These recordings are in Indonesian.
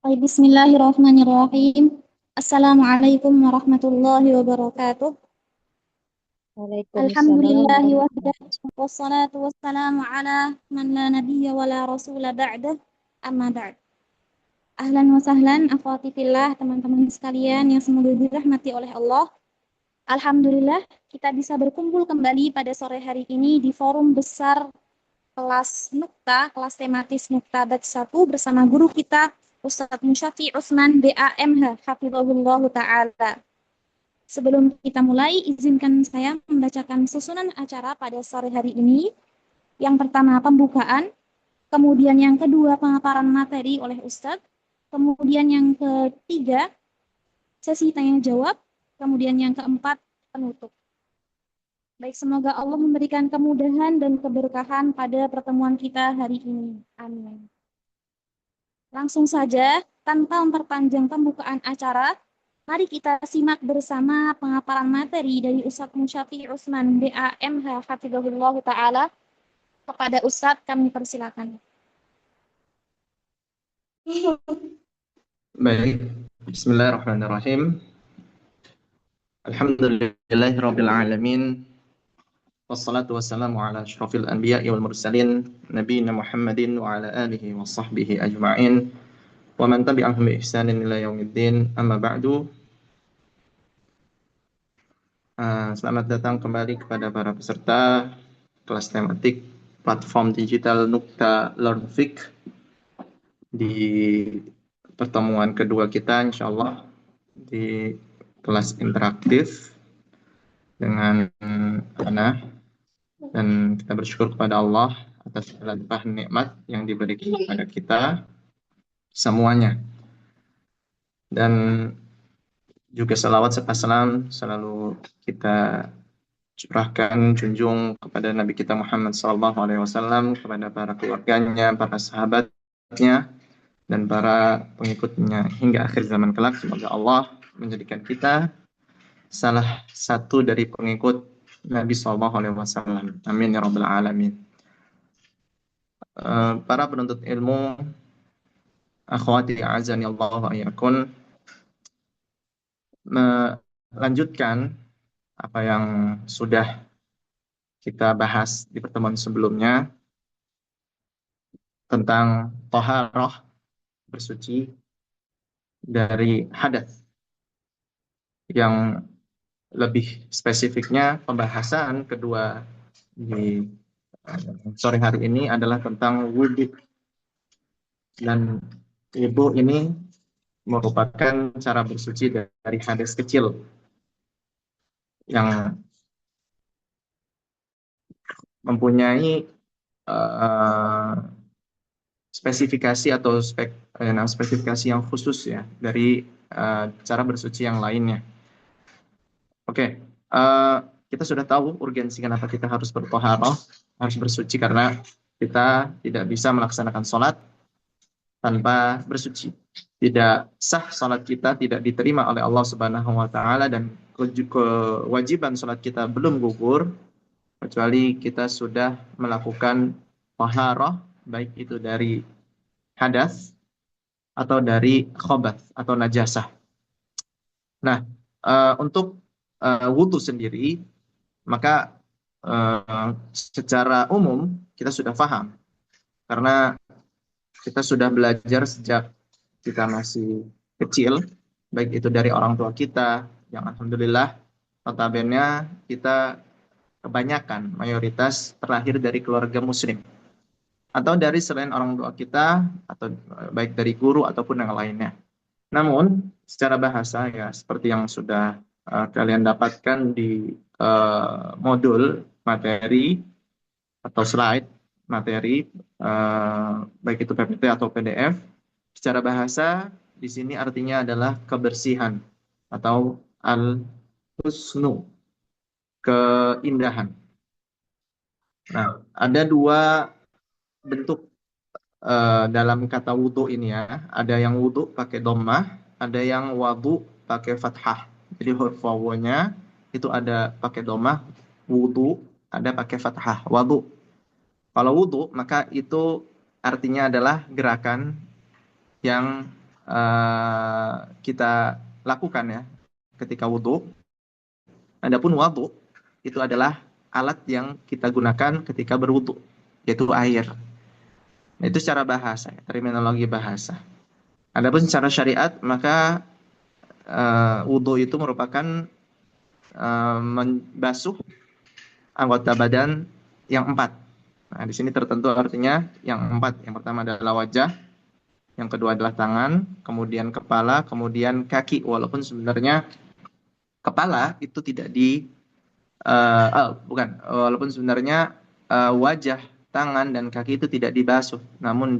Baik, bismillahirrahmanirrahim. Assalamualaikum warahmatullahi wabarakatuh. Waalaikumsalam Alhamdulillahi wahdah, warahmatullahi wassalatu wassalamu ala man la nabiyya wa la rasula ba'dah, amma ba'd. Ahlan wa sahlan, akhwati fillah, teman-teman sekalian yang semoga dirahmati oleh Allah. Alhamdulillah, kita bisa berkumpul kembali pada sore hari ini di forum besar kelas Nukta, kelas tematis Nukta Batch 1 bersama guru kita Ustadz Musyafi Utsman BAMH Hafizahullah Ta'ala. Sebelum kita mulai, izinkan saya membacakan susunan acara pada sore hari ini. Yang pertama pembukaan, kemudian yang kedua pemaparan materi oleh Ustadz, kemudian yang ketiga sesi tanya jawab, kemudian yang keempat penutup. Baik, semoga Allah memberikan kemudahan dan keberkahan pada pertemuan kita hari ini. Amin. Langsung saja, tanpa memperpanjang pembukaan acara, mari kita simak bersama pemaparan materi dari Ustadz Musyafi Utsman BAMH Hafizahullah Ta'ala. Kepada Ustadz kami persilakan. Baik, Bismillahirrahmanirrahim. Alhamdulillahirabbil alamin. Wassalatu wassalamu ala asyrafil anbiya'i wal mursalin nabiyina Muhammadin wa ala alihi wa sahbihi ajma'in wa man tabi'ahum bi ihsanin ila yaumiddin. Amma ba'du. Selamat datang kembali kepada para peserta kelas tematik platform digital Nukta Learn Fik di pertemuan kedua kita insyaallah di kelas interaktif dengan Ana, dan kita bersyukur kepada Allah atas segala limpah nikmat yang diberikan kepada kita semuanya, dan juga salawat serta salam selalu kita curahkan junjung kepada Nabi kita Muhammad SAW, kepada para keluarganya, para sahabatnya, dan para pengikutnya hingga akhir zaman kelak. Semoga Allah menjadikan kita salah satu dari pengikut Nabi SAW. Amin ya rabbal alamin. Para penuntut ilmu, akhwati azani Allah wa iyyakum, melanjutkan apa yang sudah kita bahas di pertemuan sebelumnya tentang taharah, bersuci dari hadas, yang lebih spesifiknya pembahasan kedua di sore hari ini adalah tentang wudhu. Dan wudhu ini merupakan cara bersuci dari hadas kecil yang mempunyai spesifikasi atau spesifikasi yang khusus ya dari cara bersuci yang lainnya. Oke, kita sudah tahu urgensi kenapa kita harus bertoharoh, harus bersuci, karena kita tidak bisa melaksanakan sholat tanpa bersuci. Tidak sah sholat kita, tidak diterima oleh Allah Subhanahu wa Ta'ala, dan kewajiban sholat kita belum gugur kecuali kita sudah melakukan taharah, baik itu dari hadas atau dari khobath atau najasah. Nah, untuk wudhu sendiri, maka secara umum kita sudah paham, karena kita sudah belajar sejak kita masih kecil, baik itu dari orang tua kita, yang alhamdulillah notabene kita kebanyakan mayoritas terlahir dari keluarga muslim, atau dari selain orang tua kita, atau baik dari guru ataupun yang lainnya. Namun secara bahasa ya seperti yang sudah kalian dapatkan di modul materi atau slide materi, baik itu PPT atau PDF, secara bahasa di sini artinya adalah kebersihan atau al-husnu, keindahan. Nah, ada dua bentuk dalam kata wudhu ini ya. Ada yang wudhu pakai dhammah, ada yang wudhu pakai fathah. Jadi huruf wawunya itu ada pakai dhammah, wudhu ada pakai fathah, wudhu. Kalau wudhu maka itu artinya adalah gerakan yang kita lakukan ya ketika wudhu. Adapun wadhu itu adalah alat yang kita gunakan ketika berwudhu, yaitu air. Nah, itu secara bahasa, terminologi bahasa. Adapun secara syariat, maka wudhu itu merupakan membasuh anggota badan yang 4. Nah, di sini tertentu artinya yang 4. Yang pertama adalah wajah, yang kedua adalah tangan, kemudian kepala, kemudian kaki. Walaupun sebenarnya kepala itu tidak walaupun sebenarnya wajah, tangan, dan kaki itu tidak dibasuh, namun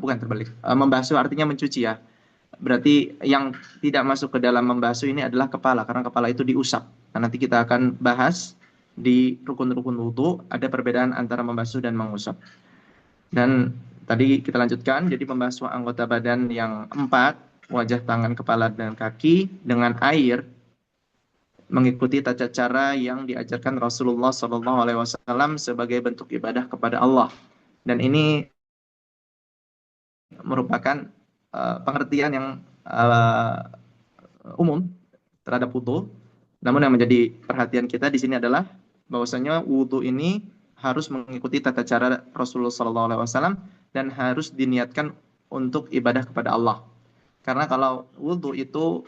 bukan terbalik. Membasuh artinya mencuci ya. Berarti yang tidak masuk ke dalam membasuh ini adalah kepala, karena kepala itu diusap. Nah, nanti kita akan bahas di rukun-rukun wudhu, ada perbedaan antara membasuh dan mengusap. Dan tadi kita lanjutkan, jadi membasuh anggota badan yang 4, wajah, tangan, kepala, dan kaki dengan air, mengikuti tata cara yang diajarkan Rasulullah SAW sebagai bentuk ibadah kepada Allah. Dan ini merupakan pengertian yang umum terhadap wudhu. Namun yang menjadi perhatian kita di sini adalah bahwasanya wudhu ini harus mengikuti tata cara Rasulullah SAW dan harus diniatkan untuk ibadah kepada Allah. Karena kalau wudhu itu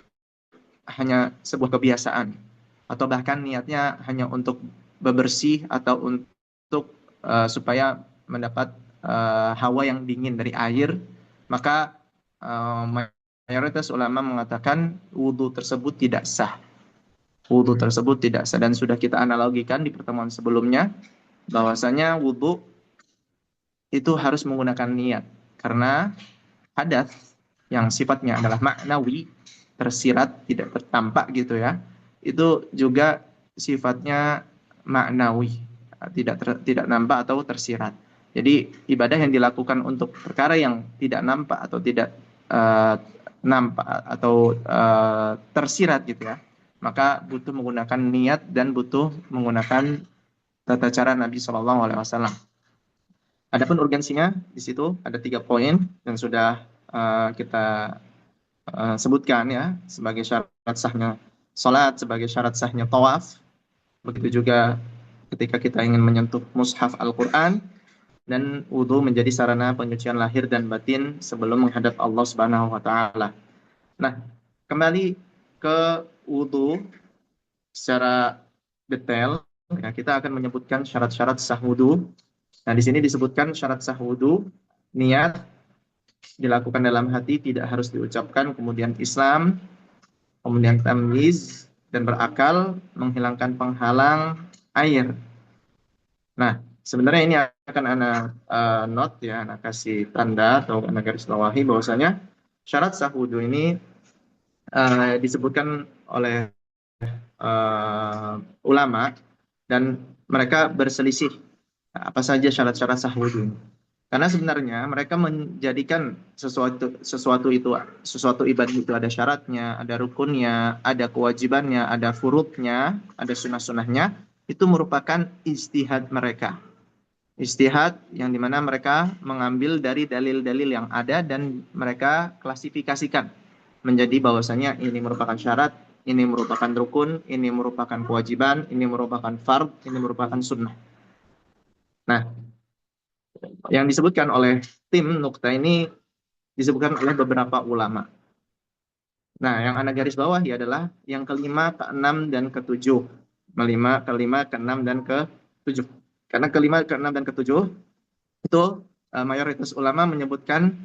hanya sebuah kebiasaan, atau bahkan niatnya hanya untuk bebersih atau untuk supaya mendapat hawa yang dingin dari air, maka mayoritas ulama mengatakan wudhu tersebut tidak sah. Wudhu tersebut tidak sah, dan sudah kita analogikan di pertemuan sebelumnya bahwasanya wudhu itu harus menggunakan niat, karena hadas yang sifatnya adalah maknawi, tersirat, tidak tertampak gitu ya, itu juga sifatnya maknawi, tidak nampak atau tersirat. Jadi ibadah yang dilakukan untuk perkara yang tidak nampak atau tidak nampak atau tersirat gitu ya, maka butuh menggunakan niat dan butuh menggunakan tata cara Nabi SAW. Adapun urgensinya di situ ada 3 poin yang sudah kita sebutkan ya, sebagai syarat sahnya salat, sebagai syarat sahnya tawaf. Begitu juga ketika kita ingin menyentuh mushaf Al-Quran, dan wudhu menjadi sarana penyucian lahir dan batin sebelum menghadap Allah Subhanahu wa Ta'ala. Nah, kembali ke wudhu secara detail, ya, kita akan menyebutkan syarat-syarat sah wudhu. Nah, di sini disebutkan syarat sah wudhu, niat dilakukan dalam hati, tidak harus diucapkan, kemudian Islam, kemudian tamyiz dan berakal, menghilangkan penghalang air. Nah, sebenarnya ini akan anak note ya, anak kasih tanda atau anak garis bawahi bahwasanya syarat sah wudhu ini disebutkan oleh ulama, dan mereka berselisih apa saja syarat-syarat sah wudhu. Karena sebenarnya mereka menjadikan sesuatu ibadah itu ada syaratnya, ada rukunnya, ada kewajibannya, ada furudnya, ada sunnah-sunnahnya. Itu merupakan ijtihad mereka. Ijtihad yang dimana mereka mengambil dari dalil-dalil yang ada dan mereka klasifikasikan menjadi bahwasanya ini merupakan syarat, ini merupakan rukun, ini merupakan kewajiban, ini merupakan fard, ini merupakan sunnah. Nah, yang disebutkan oleh tim Nukta ini disebutkan oleh beberapa ulama. Nah, yang Anda garis bawahi adalah yang kelima, keenam, dan ketujuh. Kelima, keenam, dan ketujuh. Karena kelima, keenam, dan ketujuh itu mayoritas ulama menyebutkan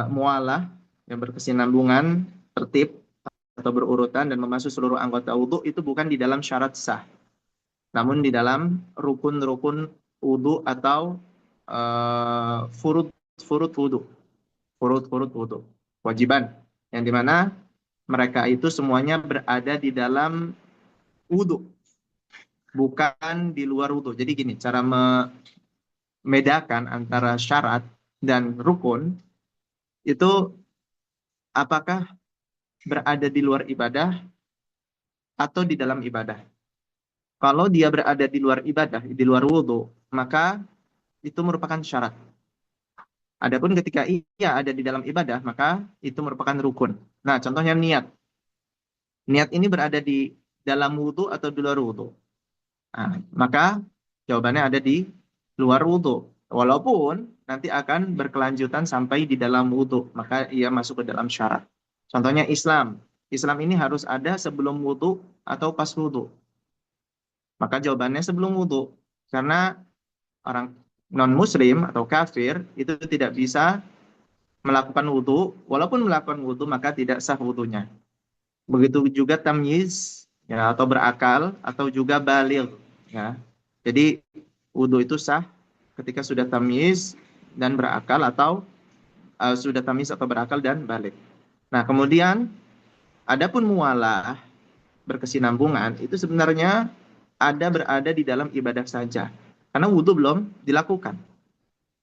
mualah yang berkesinambungan, tertib atau berurutan, dan memasuk seluruh anggota wudhu itu bukan di dalam syarat sah, namun di dalam rukun-rukun wudhu atau furud wudhu, kewajiban, yang dimana mereka itu semuanya berada di dalam wudhu, bukan di luar wudhu. Jadi gini, cara membedakan antara syarat dan rukun itu apakah berada di luar ibadah atau di dalam ibadah. Kalau dia berada di luar ibadah, di luar wudhu, maka itu merupakan syarat. Adapun ketika ia ada di dalam ibadah, maka itu merupakan rukun. Nah, contohnya niat. Niat ini berada di dalam wudhu atau di luar wudhu. Nah, maka jawabannya ada di luar wudhu. Walaupun nanti akan berkelanjutan sampai di dalam wudhu, maka ia masuk ke dalam syarat. Contohnya Islam. Islam ini harus ada sebelum wudhu atau pas wudhu. Maka jawabannya sebelum wudhu. Karena orang non-muslim atau kafir itu tidak bisa melakukan wudhu. Walaupun melakukan wudhu, maka tidak sah wudhunya. Begitu juga tamyiz, ya, atau berakal, atau juga baligh, ya. Jadi wudhu itu sah ketika sudah tamyiz dan berakal, atau sudah tamyiz atau berakal dan baligh. Nah, kemudian adapun mualah, berkesinambungan, itu sebenarnya berada di dalam ibadah saja. Karena wudhu belum dilakukan.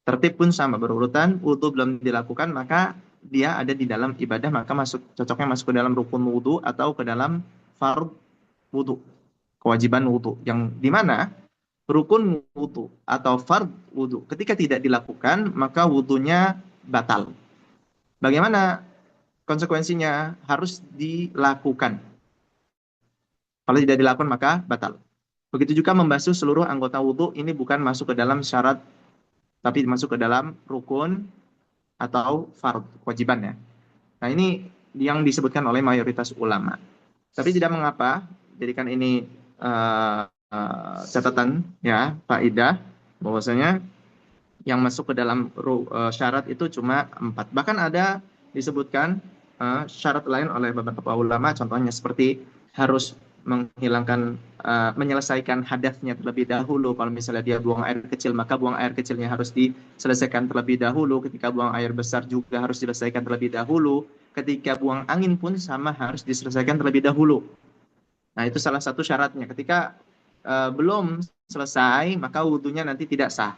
Tertib pun sama, berurutan, wudhu belum dilakukan, maka dia ada di dalam ibadah, maka cocoknya masuk ke dalam rukun wudhu atau ke dalam fard wudhu, kewajiban wudhu, yang dimana rukun wudhu atau fard wudhu ketika tidak dilakukan, maka wudhunya batal. Bagaimana konsekuensinya? Harus dilakukan. Kalau tidak dilakukan, maka batal. Begitu juga membasuh seluruh anggota wudhu, ini bukan masuk ke dalam syarat, tapi masuk ke dalam rukun atau fard, kewajiban, ya. Nah, ini yang disebutkan oleh mayoritas ulama. Tapi tidak mengapa, jadikan ini catatan, ya, faedah, bahwasanya yang masuk ke dalam syarat itu cuma 4. Bahkan ada disebutkan syarat lain oleh beberapa ulama, contohnya seperti harus menyelesaikan hadasnya terlebih dahulu. Kalau misalnya dia buang air kecil, maka buang air kecilnya harus diselesaikan terlebih dahulu. Ketika buang air besar juga harus diselesaikan terlebih dahulu. Ketika buang angin pun sama, harus diselesaikan terlebih dahulu. Nah, itu salah satu syaratnya. Ketika belum selesai, maka wudhunya nanti tidak sah.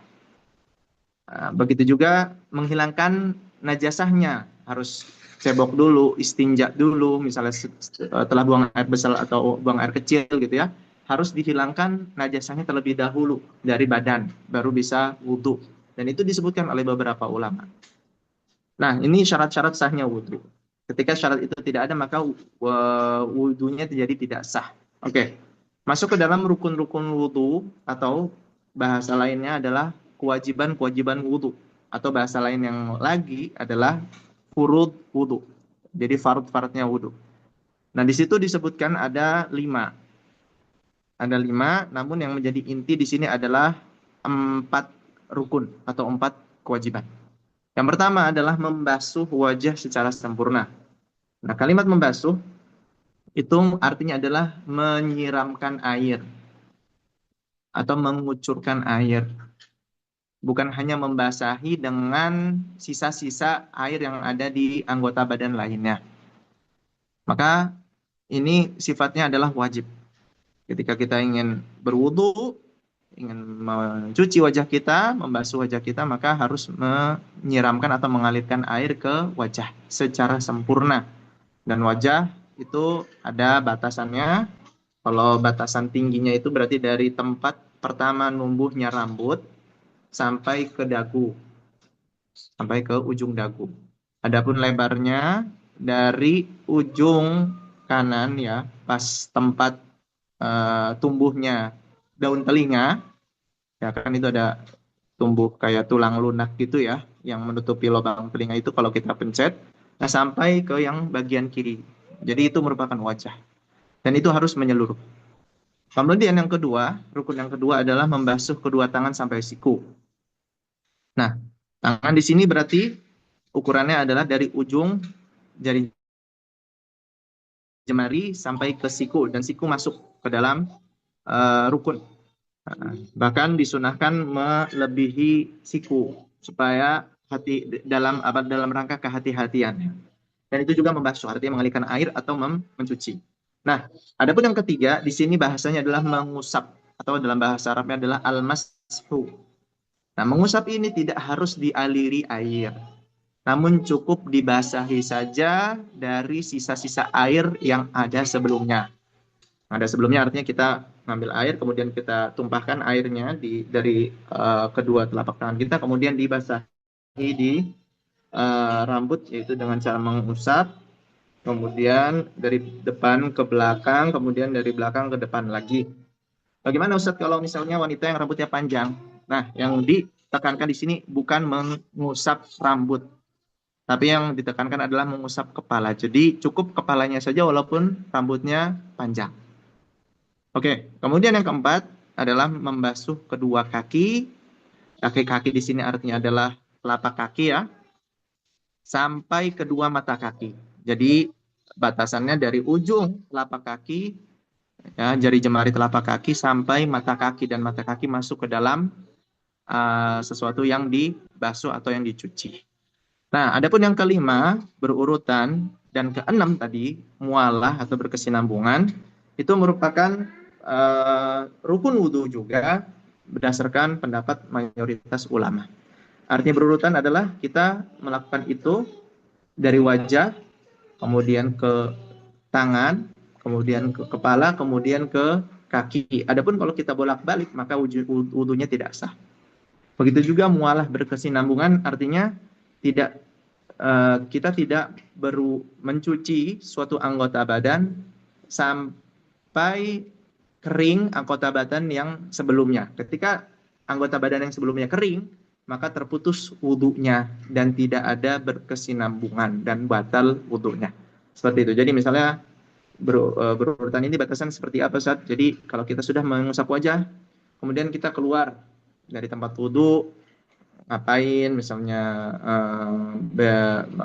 Begitu juga menghilangkan najasahnya, harus cebok dulu, istinja dulu, misalnya setelah buang air besar atau buang air kecil gitu, ya, harus dihilangkan najasahnya terlebih dahulu dari badan, baru bisa wudhu. Dan itu disebutkan oleh beberapa ulama. Nah, ini syarat-syarat sahnya wudhu. Ketika syarat itu tidak ada, maka wudhunya jadi tidak sah. Oke. Masuk ke dalam rukun-rukun wudhu, atau bahasa lainnya adalah kewajiban-kewajiban wudhu, atau bahasa lain yang lagi adalah furud wudhu. Jadi fard-fardnya wudhu. Nah, di situ disebutkan ada 5. Ada 5, namun yang menjadi inti di sini adalah 4 rukun atau 4 kewajiban. Yang pertama adalah membasuh wajah secara sempurna. Nah, kalimat membasuh itu artinya adalah menyiramkan air atau mengucurkan air. Bukan hanya membasahi dengan sisa-sisa air yang ada di anggota badan lainnya. Maka ini sifatnya adalah wajib. Ketika kita ingin berwudu, ingin mencuci wajah kita, membasuh wajah kita, maka harus menyiramkan atau mengalirkan air ke wajah secara sempurna. Dan wajah itu ada batasannya. Kalau batasan tingginya itu berarti dari tempat pertama numbuhnya rambut sampai ke dagu, sampai ke ujung dagu. Adapun lebarnya dari ujung kanan, ya, pas tempat tumbuhnya daun telinga, ya kan, itu ada tumbuh kayak tulang lunak gitu, ya, yang menutupi lubang telinga itu kalau kita pencet, nah, sampai ke yang bagian kiri. Jadi itu merupakan wajah. Dan itu harus menyeluruh. Kemudian yang kedua, rukun yang kedua adalah membasuh kedua tangan sampai siku. Nah, tangan di sini berarti ukurannya adalah dari ujung jari jemari sampai ke siku, dan siku masuk ke dalam rukun. Bahkan disunahkan melebihi siku supaya dalam rangka kehati-hatian. Dan itu juga membasuh, artinya mengalirkan air atau mencuci. Nah, adapun yang ketiga, di sini bahasanya adalah mengusap, atau dalam bahasa Arabnya adalah al-mashu. Nah, mengusap ini tidak harus dialiri air, namun cukup dibasahi saja dari sisa-sisa air yang ada sebelumnya. Ada sebelumnya artinya kita ngambil air, kemudian kita tumpahkan airnya dari kedua telapak tangan kita, kemudian dibasahi di rambut, yaitu dengan cara mengusap, kemudian dari depan ke belakang, kemudian dari belakang ke depan lagi. Bagaimana Ustadz kalau misalnya wanita yang rambutnya panjang? Nah, yang ditekankan di sini bukan mengusap rambut, tapi yang ditekankan adalah mengusap kepala. Jadi cukup kepalanya saja walaupun rambutnya panjang. Oke, kemudian yang keempat adalah membasuh kedua kaki. Kaki-kaki di sini artinya adalah telapak kaki ya, sampai kedua mata kaki. Jadi batasannya dari ujung telapak kaki, ya, jari jemari telapak kaki sampai mata kaki, dan mata kaki masuk ke dalam sesuatu yang dibasuh atau yang dicuci. Nah, adapun yang kelima berurutan dan keenam tadi mualah atau berkesinambungan itu merupakan rukun wudhu juga berdasarkan pendapat mayoritas ulama. Artinya berurutan adalah kita melakukan itu dari wajah, kemudian ke tangan, kemudian ke kepala, kemudian ke kaki. Adapun kalau kita bolak-balik maka wudhunya tidak sah. Begitu juga mualah berkesinambungan artinya tidak kita tidak mencuci suatu anggota badan sampai kering anggota badan yang sebelumnya. Ketika anggota badan yang sebelumnya kering, maka terputus wudhunya dan tidak ada berkesinambungan dan batal wudhunya. Seperti itu. Jadi misalnya berurutan ini batasan seperti apa saat? Jadi kalau kita sudah mengusap wajah, kemudian kita keluar dari tempat wudhu, ngapain misalnya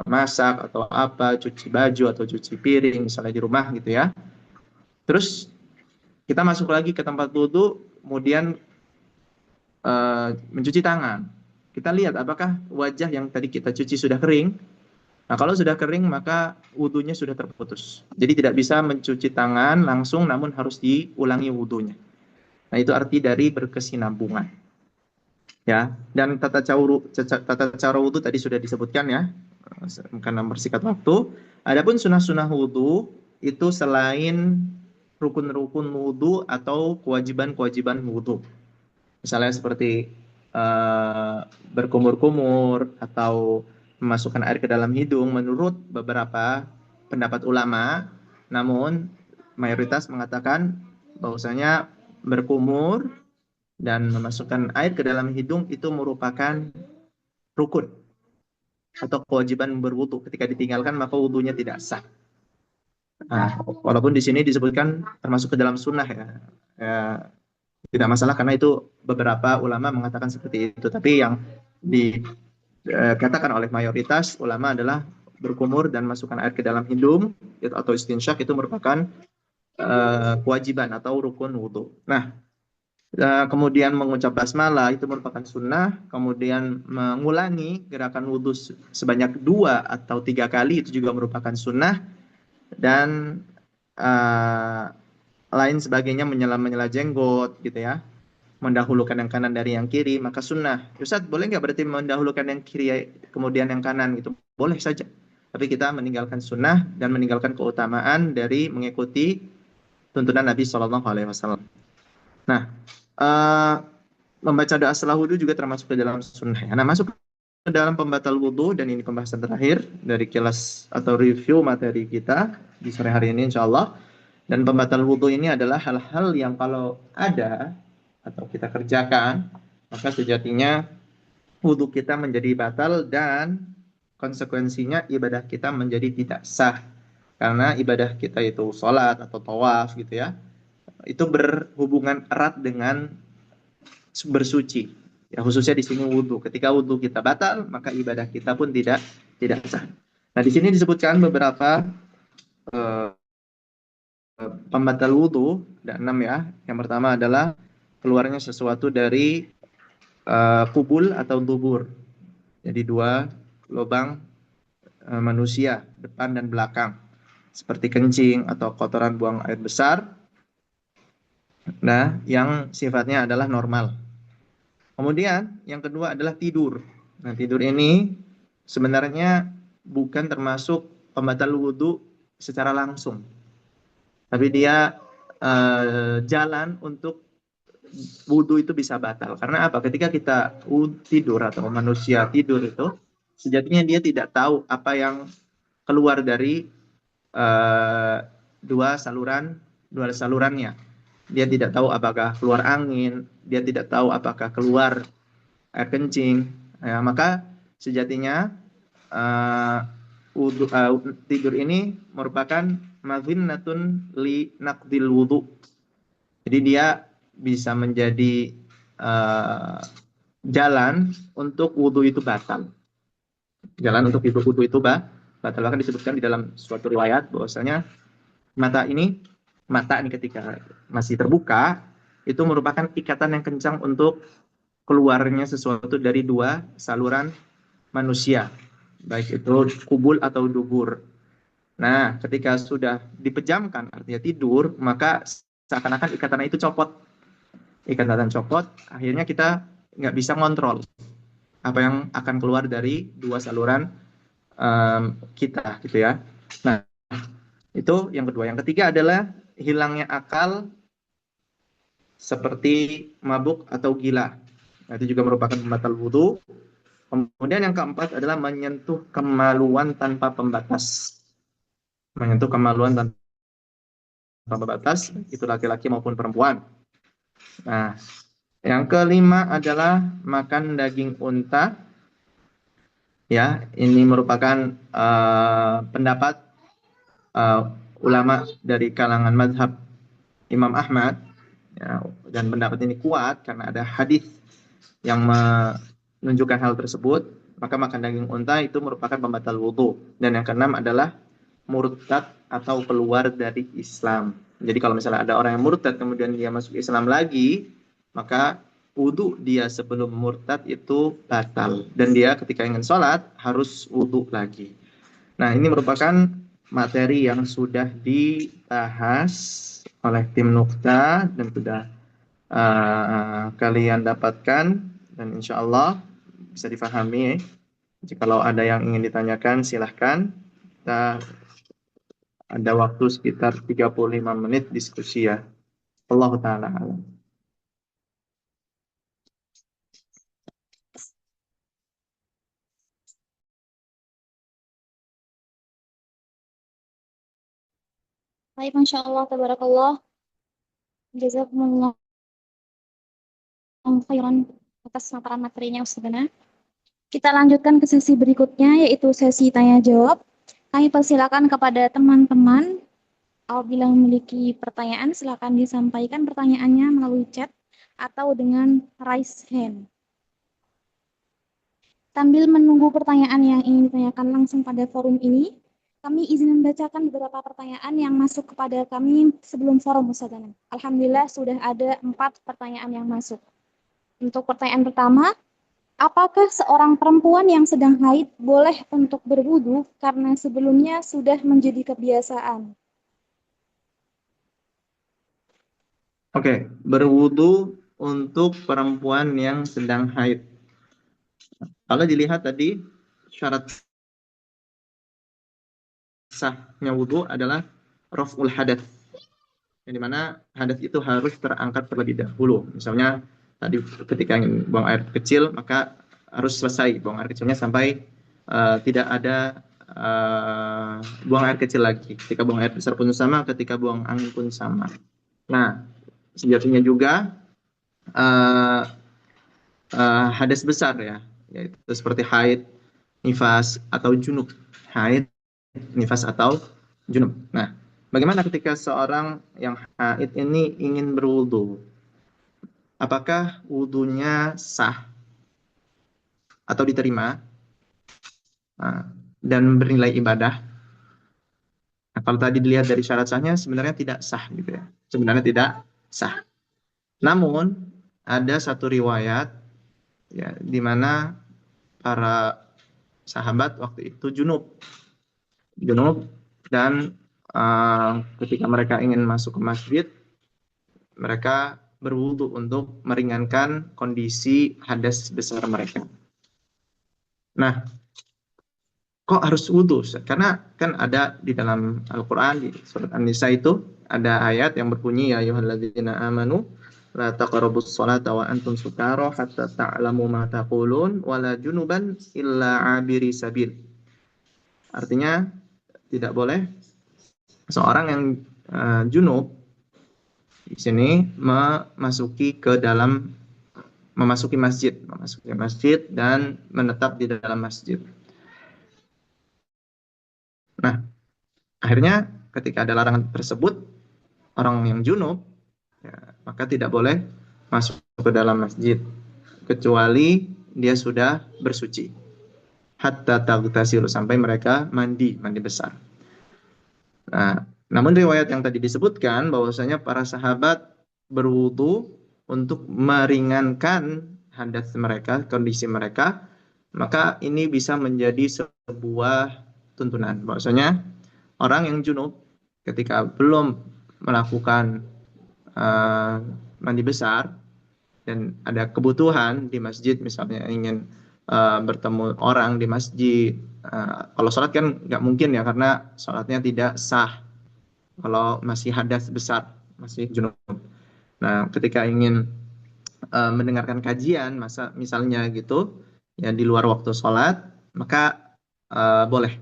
masak atau apa, cuci baju atau cuci piring misalnya di rumah gitu ya. Terus kita masuk lagi ke tempat wudhu, kemudian mencuci tangan. Kita lihat apakah wajah yang tadi kita cuci sudah kering. Nah, kalau sudah kering maka wudhunya sudah terputus. Jadi tidak bisa mencuci tangan langsung, namun harus diulangi wudhunya. Nah, itu arti dari berkesinambungan. Ya, dan tata cara wudhu tadi sudah disebutkan ya, karena mempersingkat waktu. Adapun sunnah-sunnah wudhu itu selain rukun-rukun wudhu atau kewajiban-kewajiban wudhu. Misalnya seperti berkumur-kumur atau memasukkan air ke dalam hidung menurut beberapa pendapat ulama, namun mayoritas mengatakan bahwasanya berkumur dan memasukkan air ke dalam hidung itu merupakan rukun atau kewajiban berwudu. Ketika ditinggalkan maka wudunya tidak sah. Nah, walaupun di sini disebutkan termasuk ke dalam sunnah ya, tidak masalah karena itu beberapa ulama mengatakan seperti itu. Tapi yang dikatakan oleh mayoritas ulama adalah berkumur dan masukkan air ke dalam hidung atau istinsyak itu merupakan kewajiban atau rukun wudu. Nah, kemudian mengucap basmalah itu merupakan sunnah, kemudian mengulangi gerakan wudhu sebanyak 2 atau 3 kali itu juga merupakan sunnah, dan lain sebagainya menyela jenggot gitu ya, mendahulukan yang kanan dari yang kiri, maka sunnah. Ustaz, boleh nggak berarti mendahulukan yang kiri kemudian yang kanan gitu? Boleh saja, tapi kita meninggalkan sunnah dan meninggalkan keutamaan dari mengikuti tuntunan Nabi SAW. Nah, membaca doa setelah wudhu juga termasuk ke dalam sunnah. Nah, masuk ke dalam pembatal wudhu, dan ini pembahasan terakhir dari kilas atau review materi kita di sore hari ini insya Allah. Dan pembatal wudhu ini adalah hal-hal yang kalau ada atau kita kerjakan, maka sejatinya wudhu kita menjadi batal dan konsekuensinya ibadah kita menjadi tidak sah. Karena ibadah kita itu sholat atau tawaf gitu ya, itu berhubungan erat dengan bersuci. Ya, khususnya di sini wudhu. Ketika wudhu kita batal, maka ibadah kita pun tidak sah. Nah, di sini disebutkan beberapa pembatal wudhu, ada 6 ya. Yang pertama adalah keluarnya sesuatu dari kubul atau dubur. Jadi 2 lubang manusia, depan dan belakang. Seperti kencing atau kotoran buang air besar. Nah, yang sifatnya adalah normal. Kemudian yang kedua adalah tidur. Nah, tidur ini sebenarnya bukan termasuk pembatal wudhu secara langsung, tapi dia jalan untuk wudhu itu bisa batal. Karena apa? Ketika kita tidur atau manusia tidur itu, sejatinya dia tidak tahu apa yang keluar dari dua salurannya. Dia tidak tahu apakah keluar angin, dia tidak tahu apakah keluar air kencing. Ya, maka sejatinya tidur ini merupakan madhinnatun li naqdil wudu. Jadi dia bisa menjadi jalan untuk wudu itu batal. Jalan untuk wudu itu batal. Bahkan disebutkan di dalam suatu riwayat bahwasanya mata ini ketika masih terbuka itu merupakan ikatan yang kencang untuk keluarnya sesuatu dari dua saluran manusia, baik itu kubul atau dubur. Nah, ketika sudah dipejamkan artinya tidur, maka seakan-akan ikatan itu copot. Ikatan copot, akhirnya kita nggak bisa ngontrol apa yang akan keluar dari dua saluran kita, gitu ya. Nah, itu yang kedua. Yang ketiga adalah hilangnya akal seperti mabuk atau gila. Nah, itu juga merupakan pembatal wudhu. Kemudian yang keempat adalah menyentuh kemaluan tanpa pembatas. Menyentuh kemaluan tanpa pembatas, itu laki-laki maupun perempuan. Nah, yang kelima adalah makan daging unta. Ya, ini merupakan pendapat ulama dari kalangan mazhab Imam Ahmad. Ya, dan pendapat ini kuat karena ada hadis yang menunjukkan hal tersebut. Maka makan daging unta itu merupakan pembatal wudhu. Dan yang keenam adalah murtad atau keluar dari Islam. Jadi kalau misalnya ada orang yang murtad kemudian dia masuk Islam lagi, maka wudhu dia sebelum murtad itu batal. Dan dia ketika ingin sholat harus wudhu lagi. Nah, ini merupakan materi yang sudah dibahas oleh tim Nukta dan sudah kalian dapatkan, dan insya Allah bisa difahami. Jikalau ada yang ingin ditanyakan silahkan. Kita ada waktu sekitar 35 menit diskusi ya. Allah Ta'ala alam. Baik, Masya Allah, tabarakallah. Jazakumullah khairan atas paparan materinya Ustazana. Kita lanjutkan ke sesi berikutnya, yaitu sesi tanya jawab. Kami persilakan kepada teman-teman apabila memiliki pertanyaan, silakan disampaikan pertanyaannya melalui chat atau dengan raise hand. Sambil menunggu pertanyaan yang ingin ditanyakan langsung pada forum ini, kami izin membacakan beberapa pertanyaan yang masuk kepada kami sebelum forum Ustazana. Alhamdulillah sudah ada 4 pertanyaan yang masuk. Untuk pertanyaan pertama, apakah seorang perempuan yang sedang haid boleh untuk berwudu karena sebelumnya sudah menjadi kebiasaan? Oke, berwudu untuk perempuan yang sedang haid. Kalau dilihat tadi, syarat sahnya wudu adalah raf'ul hadath. Yang dimana hadas itu harus terangkat terlebih dahulu. Misalnya tadi ketika ingin buang air kecil, maka harus selesai buang air kecilnya sampai tidak ada buang air kecil lagi. Ketika buang air besar pun sama, ketika buang angin pun sama. Nah, sejatinya juga hadas besar ya, yaitu seperti haid, nifas atau junub. Haid, nifas atau junub. Nah, bagaimana ketika seorang yang haid ini ingin berwudu? Apakah wudunya sah atau diterima dan bernilai ibadah? Nah, kalau tadi dilihat dari syarat sahnya sebenarnya tidak sah gitu ya. Sebenarnya tidak sah. Namun ada satu riwayat ya di mana para sahabat waktu itu junub dan ketika mereka ingin masuk ke masjid, mereka berwudu untuk meringankan kondisi hadas besar mereka. Nah, kok harus wudu? Karena kan ada di dalam Al-Quran, di surat An-Nisa itu, ada ayat yang berbunyi, ya ayyuhalladzina amanu, la taqrabus sholata wa antum sukara hatta ta'lamu ma taqulun wala junuban illa abiri sabil. Artinya tidak boleh seorang yang junub di sini memasuki masjid dan menetap di dalam masjid. Nah, akhirnya ketika ada larangan tersebut, orang yang junub ya, maka tidak boleh masuk ke dalam masjid kecuali dia sudah bersuci. Hatta taghtasilu, sampai mereka mandi besar. Nah, namun riwayat yang tadi disebutkan bahwasanya para sahabat berwudu untuk meringankan hadas mereka, kondisi mereka, maka ini bisa menjadi sebuah tuntunan bahwasanya orang yang junub ketika belum melakukan mandi besar dan ada kebutuhan di masjid, misalnya ingin bertemu orang di masjid. Kalau sholat kan nggak mungkin ya, karena sholatnya tidak sah kalau masih hadas besar, masih junub. Nah, ketika ingin mendengarkan kajian, misalnya gitu, ya di luar waktu sholat, maka boleh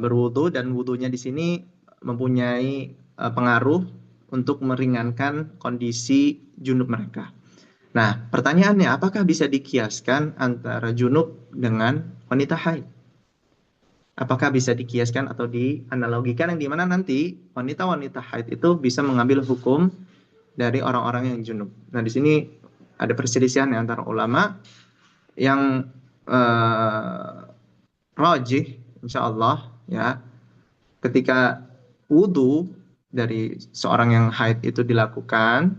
berwudu, dan wudunya di sini mempunyai pengaruh untuk meringankan kondisi junub mereka. Nah, pertanyaannya, apakah bisa dikiaskan antara junub dengan wanita haid? Apakah bisa dikiaskan atau dianalogikan yang dimana nanti wanita-wanita haid itu bisa mengambil hukum dari orang-orang yang junub? Nah, di sini ada perselisihan antara ulama yang rajih, insya Allah ya, ketika wudhu dari seorang yang haid itu dilakukan,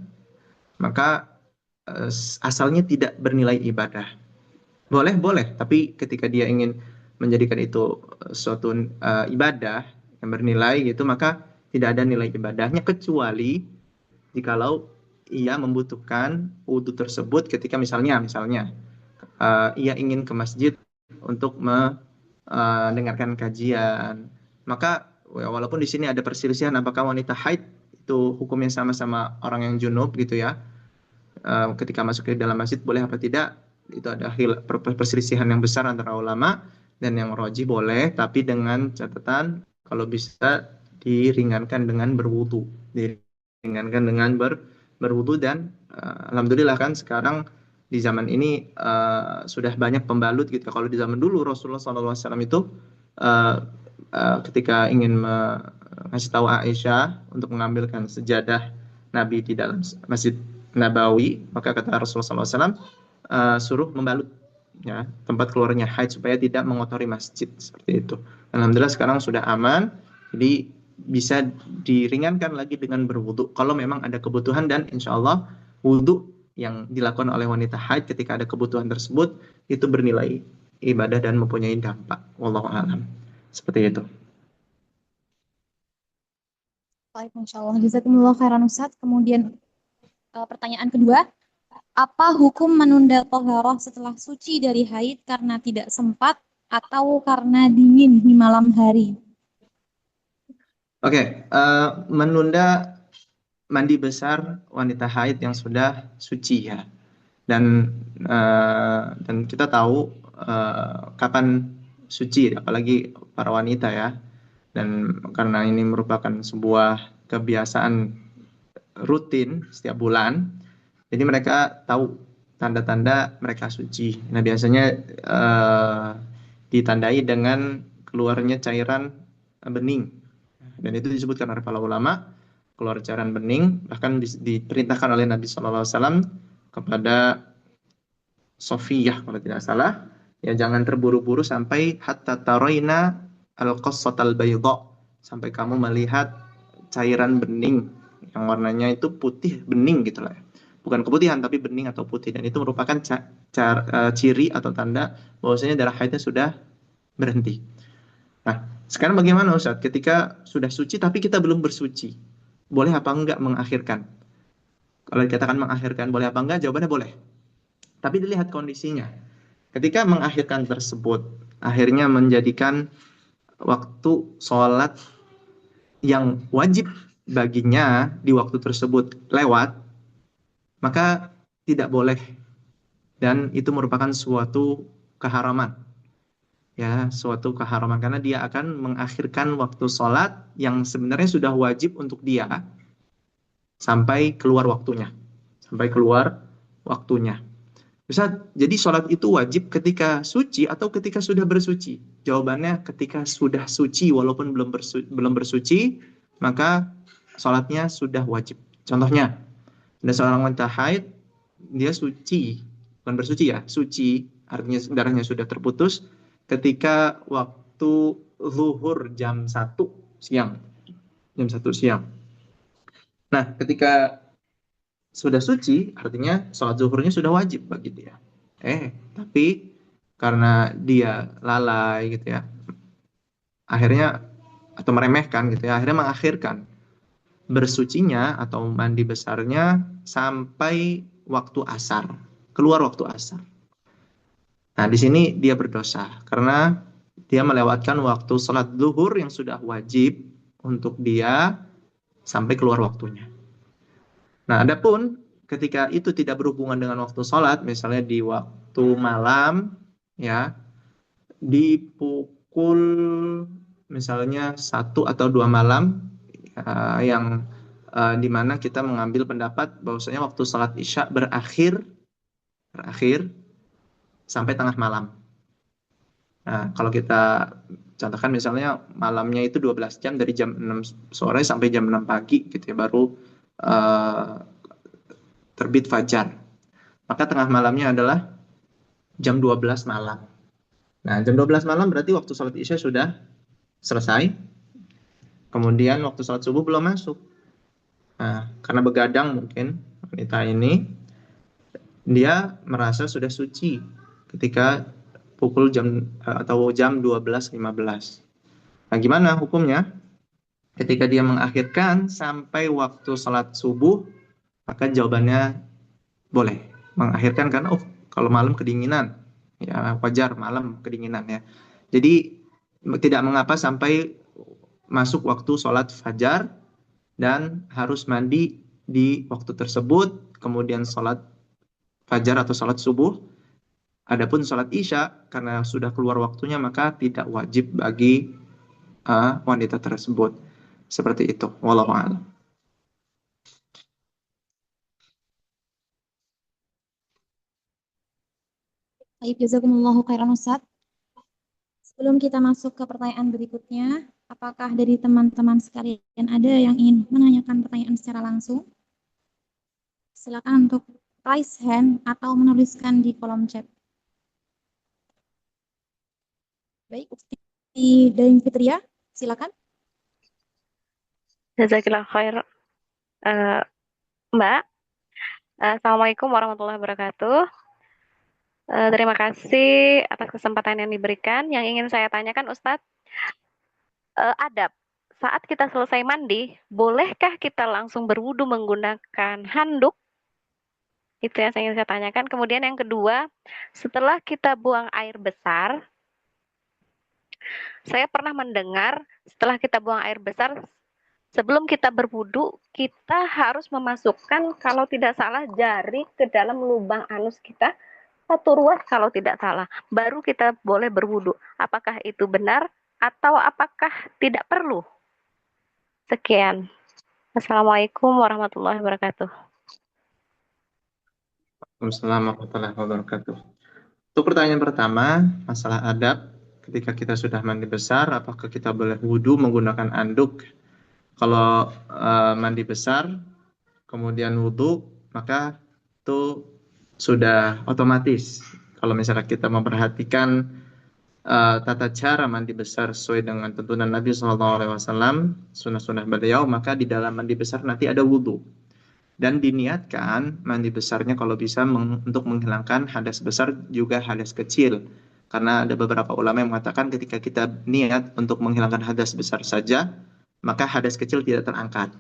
maka asalnya tidak bernilai ibadah. Boleh, tapi ketika dia ingin menjadikan itu suatu ibadah yang bernilai gitu, maka tidak ada nilai ibadahnya, kecuali jikalau ia membutuhkan wudhu tersebut ketika misalnya ia ingin ke masjid untuk mendengarkan kajian. Maka walaupun di sini ada perselisihan apakah wanita haid itu hukumnya sama-sama orang yang junub gitu ya, ketika masuk ke dalam masjid boleh apa tidak, itu ada perselisihan yang besar antara ulama, dan yang rajih boleh, tapi dengan catatan kalau bisa diringankan dengan berwudu, berwudu. Dan alhamdulillah kan sekarang di zaman ini sudah banyak pembalut gitu. Kalau di zaman dulu Rasulullah SAW itu ketika ingin ngasih tahu Aisyah untuk mengambilkan sejadah Nabi di dalam Masjid Nabawi, maka kata Rasulullah SAW, suruh membalut ya tempat keluarnya haid supaya tidak mengotori masjid, seperti itu. Alhamdulillah sekarang sudah aman, jadi bisa diringankan lagi dengan berwudu kalau memang ada kebutuhan, dan insya Allah wudu yang dilakukan oleh wanita haid ketika ada kebutuhan tersebut itu bernilai ibadah dan mempunyai dampak. Wallahu a'lam. Seperti itu. Baik, Masya Allah. Jazakumullah khairan Ustaz. Kemudian pertanyaan kedua, apa hukum menunda toharoh setelah suci dari haid karena tidak sempat atau karena dingin di malam hari? Oke, menunda mandi besar wanita haid yang sudah suci ya. Dan kita tahu kapan suci, apalagi para wanita ya. Dan karena ini merupakan sebuah kebiasaan rutin setiap bulan, jadi mereka tahu tanda-tanda mereka suci. Nah, biasanya ditandai dengan keluarnya cairan bening, dan itu disebutkan oleh para ulama, keluar cairan bening, bahkan diperintahkan oleh Nabi SAW kepada Sofiyah kalau tidak salah, ya jangan terburu-buru sampai hatta taraina al-qassatal bayda, sampai kamu melihat cairan bening yang warnanya itu putih bening gitu lah. Bukan keputihan tapi bening atau putih, dan itu merupakan ciri atau tanda bahwasanya darah haidnya sudah berhenti. Nah, sekarang bagaimana Ustaz? Ketika sudah suci tapi kita belum bersuci, boleh apa enggak mengakhirkan? Kalau dikatakan mengakhirkan boleh apa enggak? Jawabannya boleh. Tapi dilihat kondisinya. Ketika mengakhirkan tersebut, akhirnya menjadikan waktu sholat yang wajib baginya di waktu tersebut lewat, maka tidak boleh, dan itu merupakan suatu keharaman, ya, suatu keharaman karena dia akan mengakhirkan waktu sholat yang sebenarnya sudah wajib untuk dia sampai keluar waktunya, sampai keluar waktunya. Bisa jadi sholat itu wajib ketika suci atau ketika sudah bersuci. Jawabannya ketika sudah suci, walaupun belum bersuci, maka sholatnya sudah wajib. Contohnya, ada seorang wanita haid, dia suci, bukan bersuci ya, suci, artinya darahnya sudah terputus ketika waktu zuhur jam 1 siang. Jam 1 siang. Nah, ketika sudah suci, artinya sholat zuhurnya sudah wajib bagi dia. Tapi karena dia lalai gitu ya, akhirnya atau meremehkan gitu ya, akhirnya mengakhirkan bersucinya atau mandi besarnya sampai waktu asar, keluar waktu asar. Nah, di sini dia berdosa karena dia melewatkan waktu sholat zuhur yang sudah wajib untuk dia sampai keluar waktunya. Nah, adapun ketika itu tidak berhubungan dengan waktu sholat, misalnya di waktu malam, ya, di pukul misalnya 1 atau 2 malam, yang di mana kita mengambil pendapat bahwasanya waktu sholat isya berakhir sampai tengah malam. Nah, kalau kita contohkan misalnya malamnya itu 12 jam dari jam 6 sore sampai jam 6 pagi gitu ya, baru uh, terbit fajar. Maka tengah malamnya adalah jam 12 malam. Nah, jam 12 malam berarti waktu sholat isya sudah selesai. Kemudian waktu sholat subuh belum masuk. Nah, karena begadang mungkin wanita ini, dia merasa sudah suci ketika pukul atau jam 12.15. Nah, gimana hukumnya? Ketika dia mengakhirkan sampai waktu sholat subuh, maka jawabannya boleh mengakhirkan karena kalau malam kedinginan, ya wajar malam kedinginan ya. Jadi tidak mengapa sampai masuk waktu sholat fajar dan harus mandi di waktu tersebut, kemudian sholat fajar atau sholat subuh. Adapun sholat isya karena sudah keluar waktunya maka tidak wajib bagi wanita tersebut. Seperti itu. Wallahu a'lam. Baik, jazakumullahu khairan Ustaz. Sebelum kita masuk ke pertanyaan berikutnya, apakah dari teman-teman sekalian ada yang ingin menanyakan pertanyaan secara langsung? Silakan untuk raise hand atau menuliskan di kolom chat. Baik, Ukti dan Fitria, silakan. Jazakillah khair. Mbak, Assalamualaikum warahmatullahi wabarakatuh. Terima kasih atas kesempatan yang diberikan. Yang ingin saya tanyakan Ustadz, adab saat kita selesai mandi, bolehkah kita langsung berwudu menggunakan handuk? Itu yang ingin saya tanyakan. Kemudian yang kedua, setelah kita buang air besar, saya pernah mendengar setelah kita buang air besar, sebelum kita berwudu, kita harus memasukkan kalau tidak salah jari ke dalam lubang anus kita, 1 ruas kalau tidak salah, baru kita boleh berwudu. Apakah itu benar atau apakah tidak perlu? Sekian. Assalamualaikum warahmatullahi wabarakatuh. Waalaikumsalam warahmatullahi wabarakatuh. Untuk pertanyaan pertama, masalah adab ketika kita sudah mandi besar, apakah kita boleh wudhu menggunakan anduk? Kalau mandi besar, kemudian wudhu, maka itu sudah otomatis. Kalau misalnya kita memperhatikan tata cara mandi besar sesuai dengan tuntunan Nabi SAW, sunnah-sunnah beliau, maka di dalam mandi besar nanti ada wudhu. Dan diniatkan mandi besarnya kalau bisa untuk menghilangkan hadas besar juga hadas kecil. Karena ada beberapa ulama yang mengatakan ketika kita niat untuk menghilangkan hadas besar saja, maka hadas kecil tidak terangkat.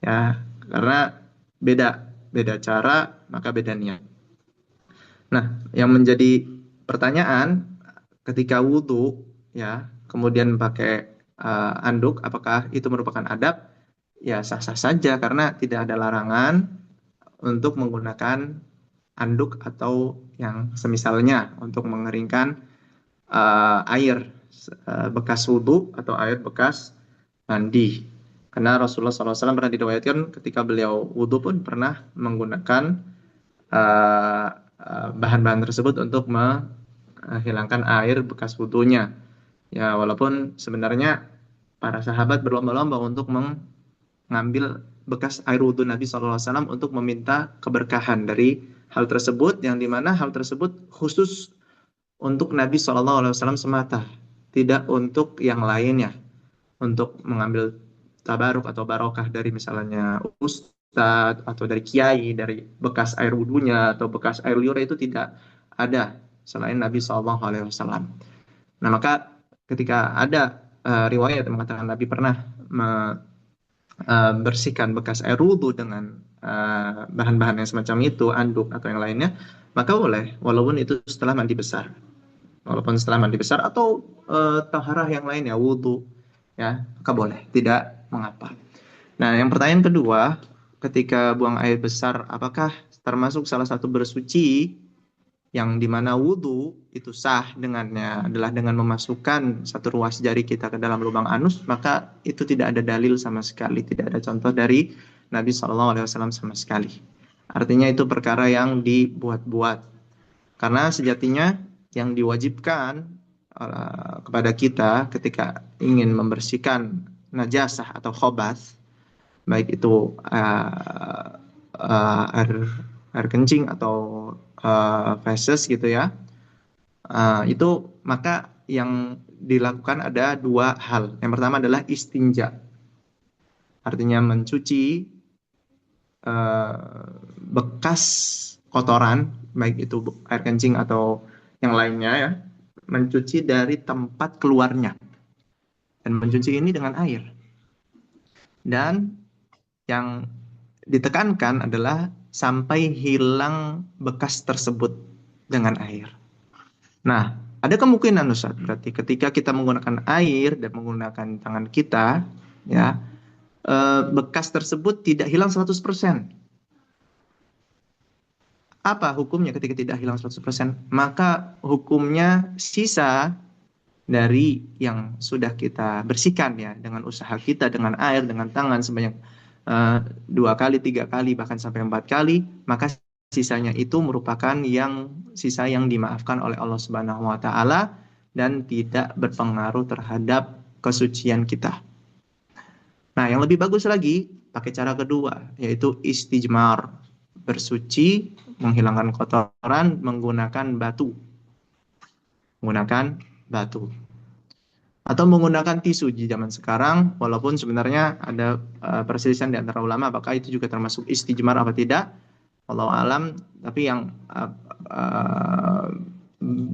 Ya, karena beda cara, maka beda niat. Nah, yang menjadi pertanyaan ketika wudhu, ya, kemudian pakai anduk, apakah itu merupakan adab? Ya, sah-sah saja karena tidak ada larangan untuk menggunakan anduk atau yang semisalnya untuk mengeringkan air bekas wudhu atau air bekas mandi. Karena Rasulullah SAW pernah diriwayatkan ketika beliau wudhu pun pernah menggunakan bahan-bahan tersebut untuk menghilangkan air bekas wudhunya. Ya, walaupun sebenarnya para sahabat berlomba-lomba untuk mengambil bekas air wudhu Nabi SAW untuk meminta keberkahan dari hal tersebut, yang dimana hal tersebut khusus untuk Nabi SAW semata, tidak untuk yang lainnya, untuk mengambil tabaruk atau barokah dari misalnya ustadz atau dari kiai, dari bekas air wudhunya atau bekas air liur, itu tidak ada selain Nabi SAW. Nah, maka ketika ada riwayat yang mengatakan Nabi pernah bersihkan bekas air wudhu dengan bahan-bahan yang semacam itu, anduk atau yang lainnya, maka boleh, walaupun itu setelah mandi besar. Walaupun setelah mandi besar atau taharah yang lainnya, wudhu, ya, maka boleh, tidak mengapa. Nah, yang pertanyaan kedua, ketika buang air besar, apakah termasuk salah satu bersuci yang dimana wudhu itu sah dengannya adalah dengan memasukkan satu ruas jari kita ke dalam lubang anus, maka itu tidak ada dalil sama sekali, tidak ada contoh dari Nabi SAW sama sekali. Artinya itu perkara yang dibuat-buat. Karena sejatinya yang diwajibkan kepada kita ketika ingin membersihkan najasah atau khobath, baik itu air kencing atau feses gitu ya, itu maka yang dilakukan ada dua hal. Yang pertama adalah istinja, artinya mencuci bekas kotoran, baik itu air kencing atau yang lainnya ya, mencuci dari tempat keluarnya, dan mencuci ini dengan air. Dan yang ditekankan adalah sampai hilang bekas tersebut dengan air. Nah, ada kemungkinan Ustaz, berarti ketika kita menggunakan air dan menggunakan tangan kita, ya, bekas tersebut tidak hilang 100%. Apa hukumnya ketika tidak hilang 100%? Maka hukumnya sisa dari yang sudah kita bersihkan ya, dengan usaha kita, dengan air, dengan tangan sebanyak 2 kali, 3 kali, bahkan sampai 4 kali, maka sisanya itu merupakan sisa yang dimaafkan oleh Allah Subhanahu wa taala dan tidak berpengaruh terhadap kesucian kita. Nah, yang lebih bagus lagi pakai cara kedua, yaitu istijmar, bersuci, menghilangkan kotoran menggunakan batu. Atau menggunakan tisu di zaman sekarang, walaupun sebenarnya ada perselisihan di antara ulama apakah itu juga termasuk istijmar apa tidak, wallahu alam. Tapi yang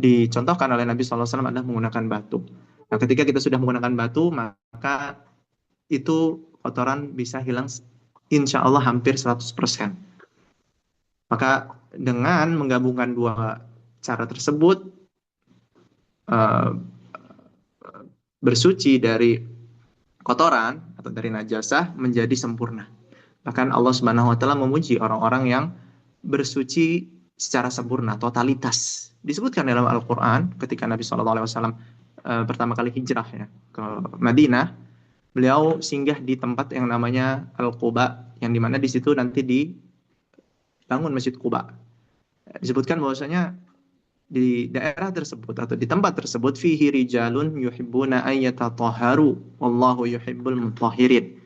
dicontohkan oleh Nabi SAW adalah menggunakan batu. Nah, ketika kita sudah menggunakan batu, maka itu kotoran bisa hilang insya Allah hampir 100%. Maka dengan menggabungkan dua cara tersebut, bersuci dari kotoran atau dari najasah menjadi sempurna. Bahkan Allah Subhanahu wa taala memuji orang-orang yang bersuci secara sempurna, totalitas. Disebutkan dalam Al-Qur'an ketika Nabi SAW pertama kali hijrah ya ke Madinah, beliau singgah di tempat yang namanya Al-Quba, yang dimana di situ nanti dibangun Masjid Quba. Disebutkan bahwasanya di daerah tersebut atau di tempat tersebut fihi rijalun yuhibbuna ayyatatahharu wallahu yuhibbul mutahhirin.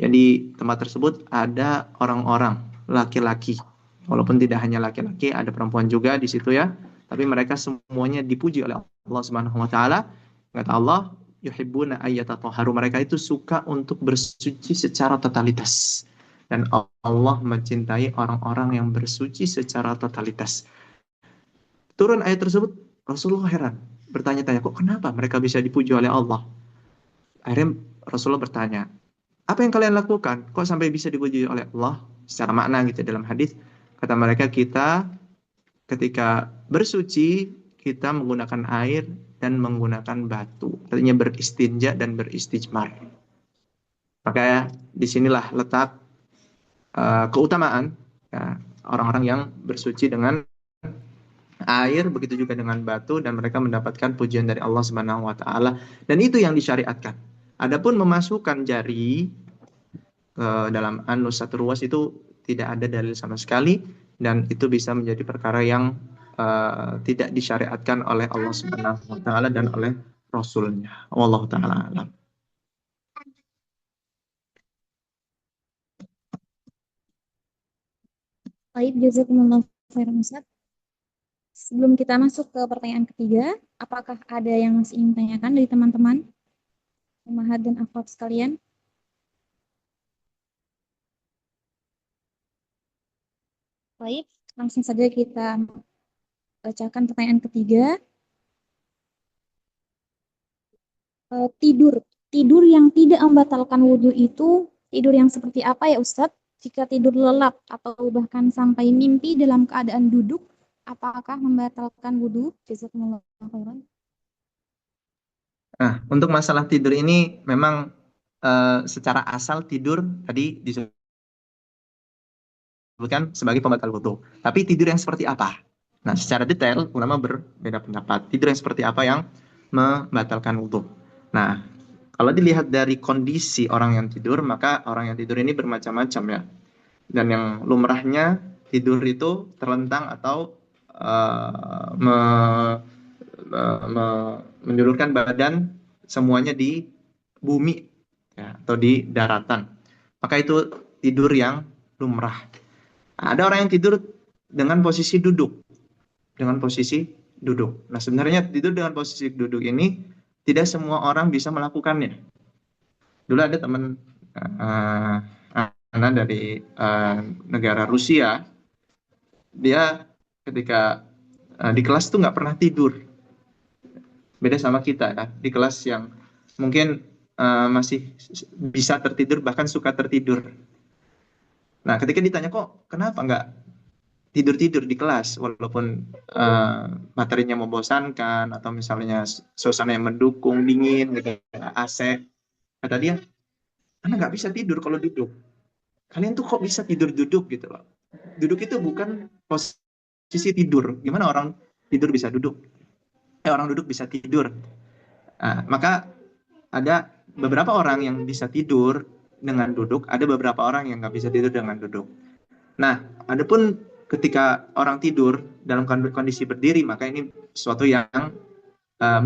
Jadi tempat tersebut ada orang-orang laki-laki, walaupun tidak hanya laki-laki, ada perempuan juga di situ ya, tapi mereka semuanya dipuji oleh Allah Subhanahu wa taala. Kata Allah, yuhibbuna ayyatatahharu, mereka itu suka untuk bersuci secara totalitas. Dan Allah mencintai orang-orang yang bersuci secara totalitas. Turun ayat tersebut, Rasulullah heran, bertanya-tanya, kok kenapa mereka bisa dipuji oleh Allah? Akhirnya Rasulullah bertanya, apa yang kalian lakukan? Kok sampai bisa dipuji oleh Allah? Secara makna gitu dalam hadis, kata mereka, kita ketika bersuci, kita menggunakan air dan menggunakan batu. Artinya beristinja dan beristijmar. Maka disinilah letak keutamaan Ya, orang-orang yang bersuci dengan air, begitu juga dengan batu, dan mereka mendapatkan pujian dari Allah Subhanahu wa taala, dan itu yang disyariatkan. Adapun memasukkan jari ke dalam anus satu ruas itu tidak ada dalil sama sekali, dan itu bisa menjadi perkara yang tidak disyariatkan oleh Allah Subhanahu wa taala dan oleh Rasulnya. Wallahu taala alam. Baik, jazakumullah khairan Ustaz. Sebelum kita masuk ke pertanyaan ketiga, apakah ada yang masih ingin tanyakan dari teman-teman, ummahat dan akhwat sekalian? Baik, langsung saja kita bacakan pertanyaan ketiga. Tidur yang tidak membatalkan wudhu itu tidur yang seperti apa ya Ustadz? Jika tidur lelap atau bahkan sampai mimpi dalam keadaan duduk, apakah membatalkan wudhu? Jazakumullah khairan. Nah, untuk masalah tidur ini memang secara asal tidur tadi disebutkan sebagai pembatal wudhu. Tapi tidur yang seperti apa? Nah, secara detail ulama berbeda pendapat. Tidur yang seperti apa yang membatalkan wudhu? Nah, kalau dilihat dari kondisi orang yang tidur, maka orang yang tidur ini bermacam-macam ya. Dan yang lumrahnya tidur itu terlentang atau menjulurkan badan semuanya di bumi ya, atau di daratan. Maka itu tidur yang lumrah. Nah, ada orang yang tidur dengan posisi duduk, dengan posisi duduk. Nah, sebenarnya tidur dengan posisi duduk ini tidak semua orang bisa melakukannya. Dulu ada teman anak dari negara Rusia, dia ketika di kelas tuh nggak pernah tidur. Beda sama kita ya, di kelas yang mungkin masih bisa tertidur, bahkan suka tertidur. Nah, ketika ditanya kok kenapa nggak tidur-tidur di kelas, walaupun materinya membosankan, atau misalnya suasana yang mendukung, dingin, gitu, AC, kata dia, karena nggak bisa tidur kalau duduk. Kalian tuh kok bisa tidur duduk gitu loh. Duduk itu bukan posisi tidur. Gimana orang tidur bisa duduk? Orang duduk bisa tidur. Nah, maka ada beberapa orang yang bisa tidur dengan duduk, ada beberapa orang yang nggak bisa tidur dengan duduk. Nah, adapun ketika orang tidur dalam kondisi berdiri, maka ini sesuatu yang